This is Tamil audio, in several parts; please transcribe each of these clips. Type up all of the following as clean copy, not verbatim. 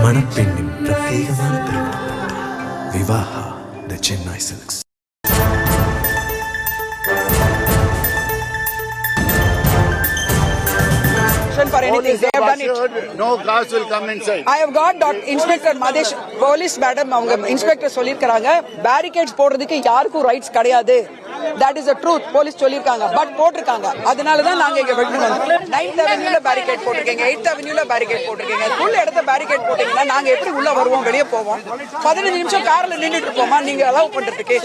மணப்பெண்ணின் பிரத்யேகமான திருமணம் Vivaha the Chennai silks. For anything they have done it. No cars will come inside. I have got Inspector Madesh police madam அவங்க இன்ஸ்பெக்டர் சொல்லிருக்காங்க barricades போடுறதுக்கு யாருக்கும் ரைட்ஸ் கிடையாது. That is the truth. Police சொல்லிருக்காங்க பட் போட்டுருக்காங்க. அதனால தான் நாங்க இங்க வெட்டி வந்தோம். 9th Avenueல barricade போட்டுருக்கீங்க, 8th Avenueல barricade போட்டுருக்கீங்க. உள்ள இடத்துல barricade போட்டீங்கன்னா நாங்க எப்படி உள்ள வருவோம் வெளிய போவோம்? 15 நிமிஷம் கார்ல நின்னுட்டு இருப்போமா நீங்க அலோவ் பண்றதுக்கு?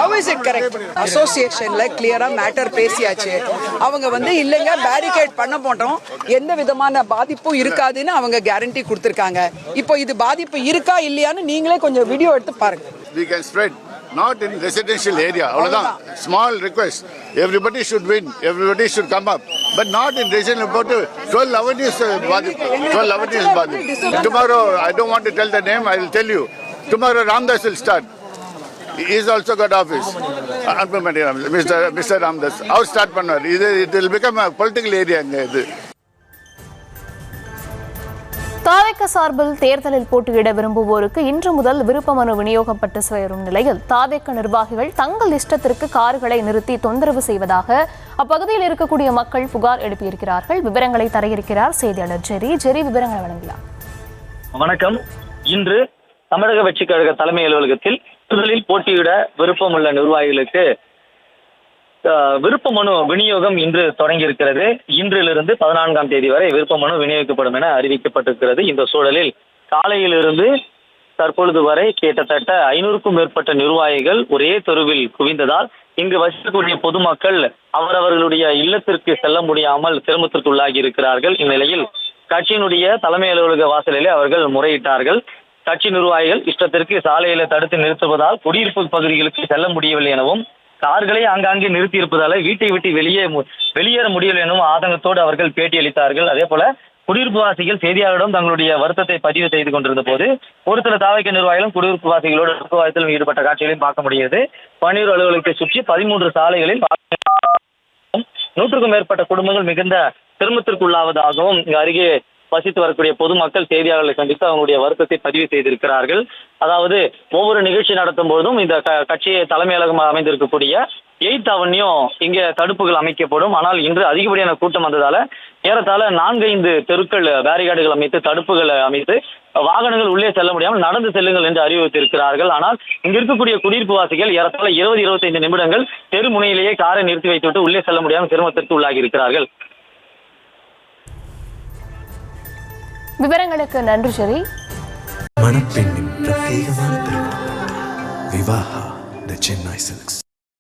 How is it correct? அசோசியேஷன்ல கிளியரா மேட்டர் பேசியாச்சு. அவங்க இல்லங்க barricade பண்ண போட்டோம், எந்த விதமான பாதிப்பும் இருக்காதுன்னு அவங்க கேரண்டி கொடுத்திருக்காங்க. இப்போ இது பாதிப்பு இருக்கா இல்லையான்னு நீங்களே கொஞ்சம் வீடியோ எடுத்து பாருங்க. We can spread. Not in residential area. Small request. Everybody should win. Everybody should come up. But not in residential. About 12 avenues. 12 avenues. Tomorrow, I don't want to tell the name. I will tell you. Tomorrow, Ramdas will start. He is also got office. Mr. Ramdas. How start pannar? It will become a political area. தாவேக சார்பில் தேர்தலில் போட்டியிட விரும்புவோருக்கு இன்று முதல் விருப்ப மனு விநியோகப்பட்டு சேரும் நிலையில் தாவேக நிர்வாகிகள் தங்கள் இஷ்டத்திற்கு கார்களை நிறுத்தி தொந்தரவு செய்வதாக அப்பகுதியில் இருக்கக்கூடிய மக்கள் புகார் எழுப்பியிருக்கிறார்கள். விவரங்களை தர இருக்கிறார் செய்தியாளர் ஜெரி. விவரங்களை வழங்கலாம். வணக்கம். இன்று தமிழக வெற்றிக் கழக தலைமை அலுவலகத்தில் தேர்தலில் போட்டியிட விருப்பமுள்ள நிர்வாகிகளுக்கு விருப்ப மனு விநியோகம் இன்று தொடங்கி இருக்கிறது. இன்றிலிருந்து 14ஆம் தேதி வரை விருப்ப மனு விநியோகிக்கப்படும் என அறிவிக்கப்பட்டிருக்கிறது. இந்த சூழலில் காலையிலிருந்து தற்பொழுது வரை கிட்டத்தட்ட 500க்கும் மேற்பட்ட நிர்வாகிகள் ஒரே தெருவில் குவிந்ததால் இங்கு வசிக்கக்கூடிய பொதுமக்கள் அவரவர்களுடைய இல்லத்திற்கு செல்ல முடியாமல் சிரமத்திற்கு உள்ளாகி இருக்கிறார்கள். இந்நிலையில் கட்சியினுடைய தலைமை அலுவலக வாசலிலே அவர்கள் முறையிட்டார்கள். கட்சி நிர்வாகிகள் இஷ்டத்திற்கு சாலையில தடுத்து நிறுத்துவதால் குடியிருப்பு பகுதிகளுக்கு செல்ல முடியவில்லை எனவும் கார்களை ஆங்காங்கே நிறுத்தி இருப்பதால வீட்டை விட்டு வெளியேற முடியவில்லை எனவும் ஆதங்கத்தோடு அவர்கள் பேட்டியளித்தார்கள். அதே போல குடியிருப்பு வாசிகள் செய்தியாளரிடம் தங்களுடைய வருத்தத்தை பதிவு செய்து கொண்டிருந்த போது ஒரு சில தாவேக நிர்வாகிகளும் குடியிருப்பு வாசிகளோடு வாக்குவாதத்திலும் ஈடுபட்ட காட்சிகளையும் பார்க்க முடியாது. பன்னீர் அலுவலகத்தை சுற்றி 13 சாலைகளில் 100க்கும் மேற்பட்ட குடும்பங்கள் மிகுந்த சிரமத்திற்குள்ளாவதாகவும் இங்கு அருகே வசித்து வரக்கூடிய பொதுமக்கள் செய்தியாளர்களை சந்தித்து அவங்களுடைய வருத்தத்தை பதிவு செய்திருக்கிறார்கள். அதாவது ஒவ்வொரு நிகழ்ச்சி நடத்தும் போதும் இந்த கட்சியை தலைமையகமாக அமைந்திருக்கக்கூடிய 8th Avenue இங்கே தடுப்புகள் அமைக்கப்படும். ஆனால் இன்று அதிகப்படியான கூட்டம் வந்ததால ஏறத்தாழ 4-5 தெருக்கள் பேரிகார்டுகள் அமைத்து தடுப்புகள் அமைத்து வாகனங்கள் உள்ளே செல்ல முடியாமல் நடந்து செல்லுங்கள் என்று அறிவுறுத்தியிருக்கிறார்கள். ஆனால் இங்க இருக்கக்கூடிய குடியிருப்பு வாசிகள் ஏறத்தாழ 20-25 நிமிடங்கள் தெரு முனையிலேயே காரை நிறுத்தி வைத்துவிட்டு உள்ளே செல்ல முடியாமல் சிரமத்திற்கு உள்ளாகி இருக்கிறார்கள். விவரங்களுக்கு நன்றி ஜெரி. மணப்பெண்ணின் பிரத்யேகமான திருமணம் விவாஹா தி சென்னை சில்க்ஸ்.